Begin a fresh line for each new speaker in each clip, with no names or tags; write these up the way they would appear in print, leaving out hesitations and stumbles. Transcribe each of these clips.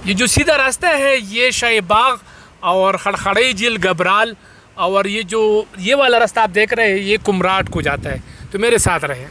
ये जो सीधा रास्ता है ये शाहीबाग और खड़खड़ई झील घबराल, और ये वाला रास्ता आप देख रहे हैं ये कुमराट को जाता है। तो मेरे साथ रहे।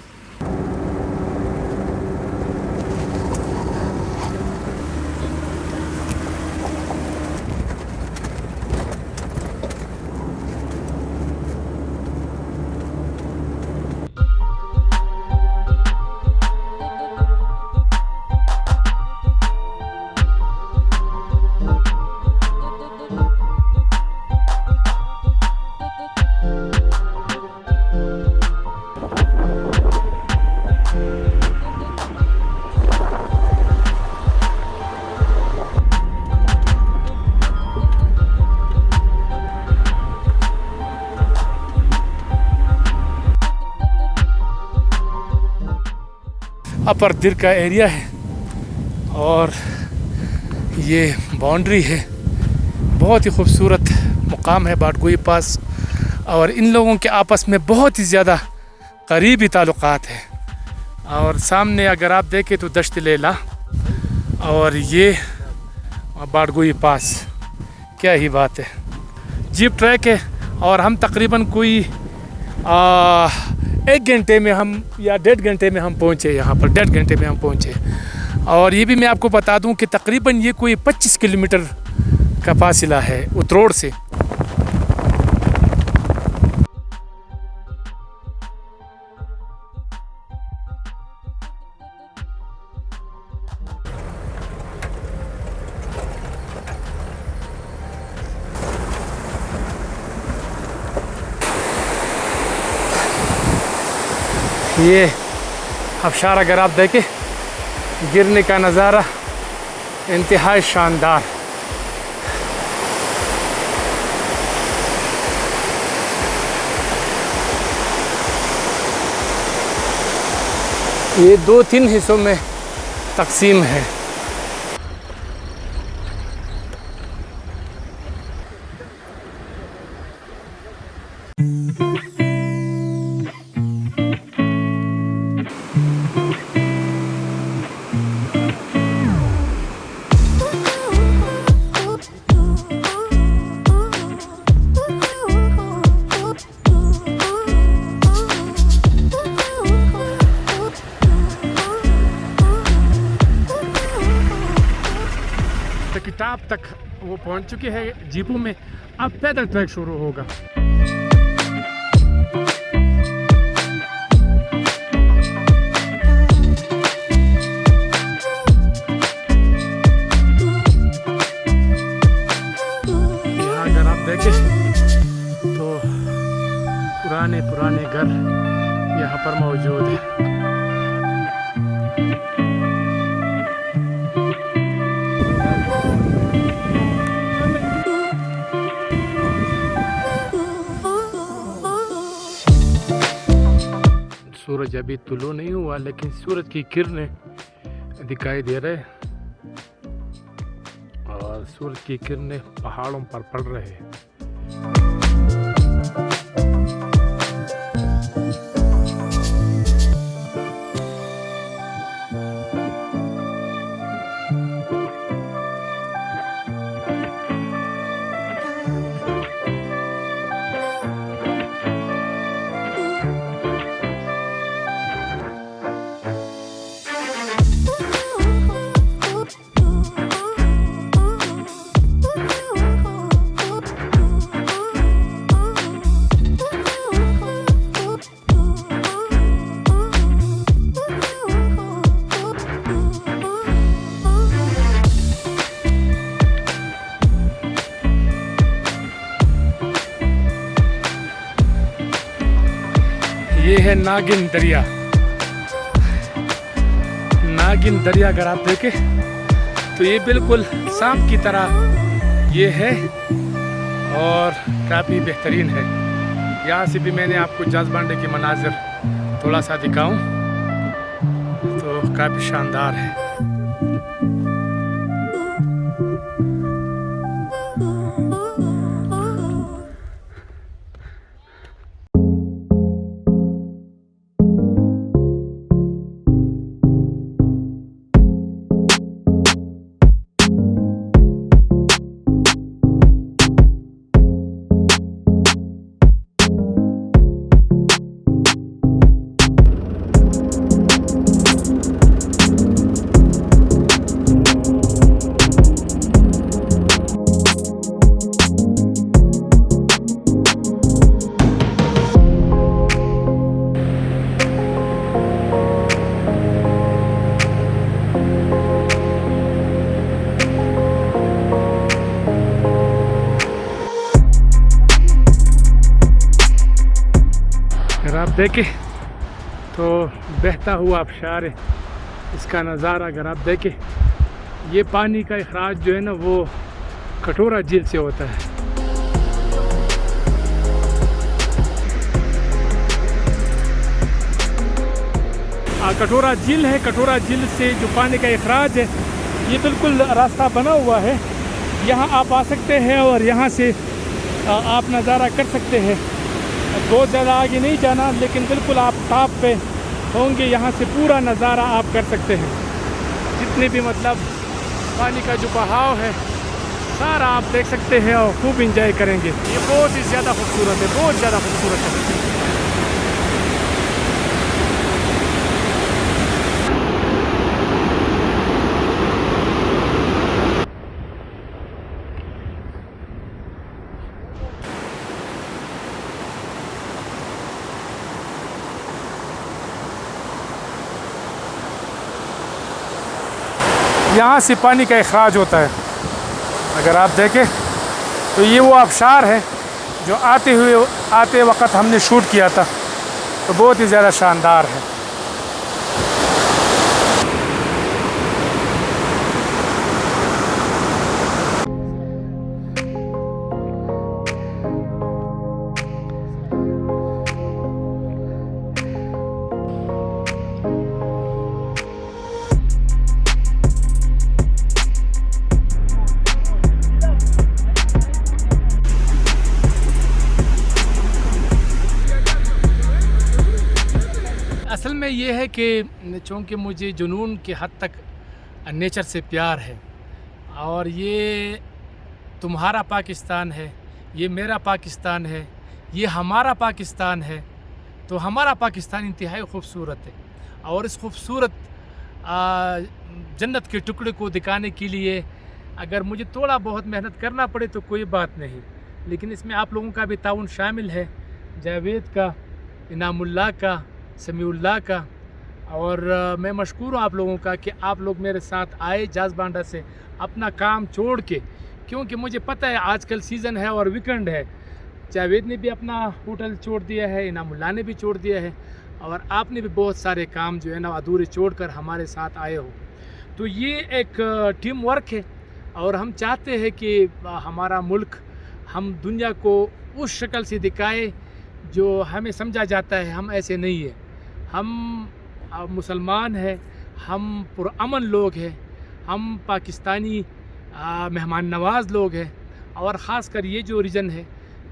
अपर दिर का एरिया है और ये बाउंड्री है। बहुत ही खूबसूरत मुकाम है बाटगोई पास, और इन लोगों के आपस में बहुत ही ज़्यादा करीबी ताल्लुकात है। और सामने अगर आप देखें तो दश्त लैला और ये बाटगोई पास, क्या ही बात है। जीप ट्रैक है और हम तकरीबन कोई 1 घंटे में हम या 1.5 घंटे में हम पहुँचे यहाँ पर, 1.5 घंटे में हम पहुँचे। और ये भी मैं आपको बता दूं कि तकरीबन ये कोई 25 किलोमीटर का फासिला है उतरोड़ से। ये आबशार अगर आप देखें, गिरने का नज़ारा इंतहाई शानदार। ये 2-3 हिस्सों में तकसीम है। किताब तक वो पहुंच चुके हैं जीपों में। अब पैदल ट्रैक शुरू होगा। यहाँ अगर आप देखें तो पुराने घर यहाँ पर मौजूद है। सूरज अभी तुलू नहीं हुआ लेकिन सूरज की किरणें दिखाई दे रहे और सूरज की किरणें पहाड़ों पर पड़ रहे हैं। ये है नागिन दरिया। नागिन दरिया अगर आप देखें तो ये बिल्कुल सांप की तरह ये है और काफ़ी बेहतरीन है। यहाँ से भी मैंने आपको जसबांडे के मनाजिर थोड़ा सा दिखाऊं तो काफ़ी शानदार है। देखें तो बहता हुआ आबशार है, इसका नज़ारा अगर आप देखें, ये पानी का अखराज जो है ना वो कटोरा झील से होता है। कटोरा झील है, कटोरा झील से जो पानी का अखराज है ये बिल्कुल रास्ता बना हुआ है, यहाँ आप आ सकते हैं और यहाँ से आप नज़ारा कर सकते हैं। बहुत ज़्यादा आगे नहीं जाना, लेकिन बिल्कुल आप टॉप पे होंगे, यहाँ से पूरा नज़ारा आप कर सकते हैं। जितने भी मतलब पानी का जो बहाव है सारा आप देख सकते हैं और खूब इंजॉय करेंगे। ये बहुत ही ज़्यादा खूबसूरत है, बहुत ज़्यादा खूबसूरत है। यहाँ से पानी का अखराज होता है। अगर आप देखें तो ये वो आबशार है जो आते वक्त हमने शूट किया था, तो बहुत ही ज़्यादा शानदार है। असल में ये है कि चूँकि मुझे जुनून के हद तक नेचर से प्यार है, और ये तुम्हारा पाकिस्तान है, ये मेरा पाकिस्तान है, ये हमारा पाकिस्तान है, तो हमारा पाकिस्तान इंतहाई खूबसूरत है। और इस खूबसूरत जन्नत के टुकड़े को दिखाने के लिए अगर मुझे थोड़ा बहुत मेहनत करना पड़े तो कोई बात नहीं, लेकिन इसमें आप लोगों का भी ताउन शामिल है, जावेद का, इनामुल्लाह का, समीउल्लाह का। और मैं मशकूर हूँ आप लोगों का कि आप लोग मेरे साथ आए जाज बांडा से अपना काम छोड़ के, क्योंकि मुझे पता है आजकल सीज़न है और वीकेंड है। जावेद ने भी अपना होटल छोड़ दिया है, इनामुल्लाह ने भी छोड़ दिया है, और आपने भी बहुत सारे काम जो है ना अधूरे छोड़कर हमारे साथ आए हो। तो ये एक टीम वर्क है, और हम चाहते हैं कि हमारा मुल्क हम दुनिया को उस शक्ल से दिखाए जो हमें समझा जाता है। हम ऐसे नहीं है, हम मुसलमान हैं, हम पुरअमन लोग हैं, हम पाकिस्तानी मेहमान नवाज़ लोग हैं, और ख़ास कर ये जो रीजन है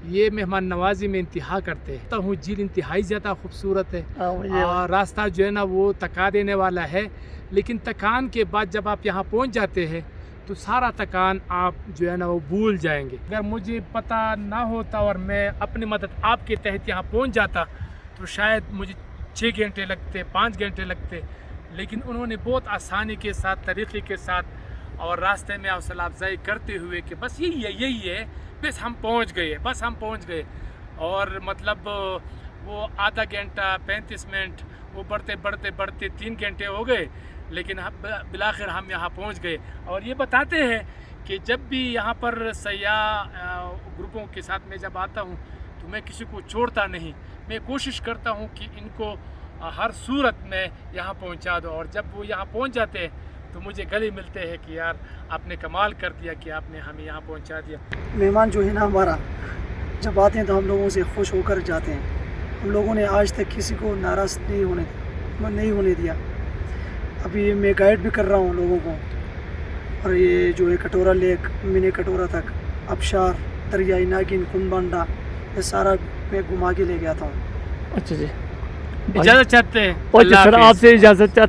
ये मेहमान नवाजी में इंतहा करते हैं। तो हूँ झील इंतहाई ज़्यादा खूबसूरत है, और रास्ता जो है ना वो थका देने वाला है, लेकिन थकान के बाद जब आप यहाँ पहुँच जाते हैं तो सारा थकान आप जो है ना वो भूल जाएंगे। अगर मुझे पता ना होता और मैं अपनी मदद आपके तहत यहाँ पहुँच जाता तो शायद मुझे 6 घंटे लगते, 5 घंटे लगते, लेकिन उन्होंने बहुत आसानी के साथ, तरीक़े के साथ और रास्ते में हौसला अफजाई करते हुए कि बस यही है, बस हम पहुँच गए, बस हम पहुँच गए। और मतलब वो आधा घंटा 35 मिनट वो बढ़ते 3 घंटे हो गए, लेकिन बिलाखिर हम यहाँ पहुँच गए। और ये बताते हैं कि जब भी यहाँ पर सयाह ग्रुपों के साथ मैं जब आता हूँ तो मैं किसी को छोड़ता नहीं, मैं कोशिश करता हूँ कि इनको हर सूरत में यहाँ पहुँचा दो। और जब वो यहाँ पहुँच जाते हैं तो मुझे गले मिलते हैं कि यार आपने कमाल कर दिया कि आपने हमें यहाँ पहुँचा दिया।
मेहमान जो है ना हमारा जब आते हैं तो हम लोगों से खुश होकर जाते हैं। हम लोगों ने आज तक किसी को नाराज़ नहीं होने दिया। अभी मैं गाइड भी कर रहा हूँ लोगों को, और ये जो है कटोरा लेक, मिनी कटोरा तक, आबशार, दरियाई नागिन, कुंबांडा, ये सारा मैं घुमा के ले गया था।
अच्छा जी, इजाज़त चाहते हैं।
सर आपसे इजाज़त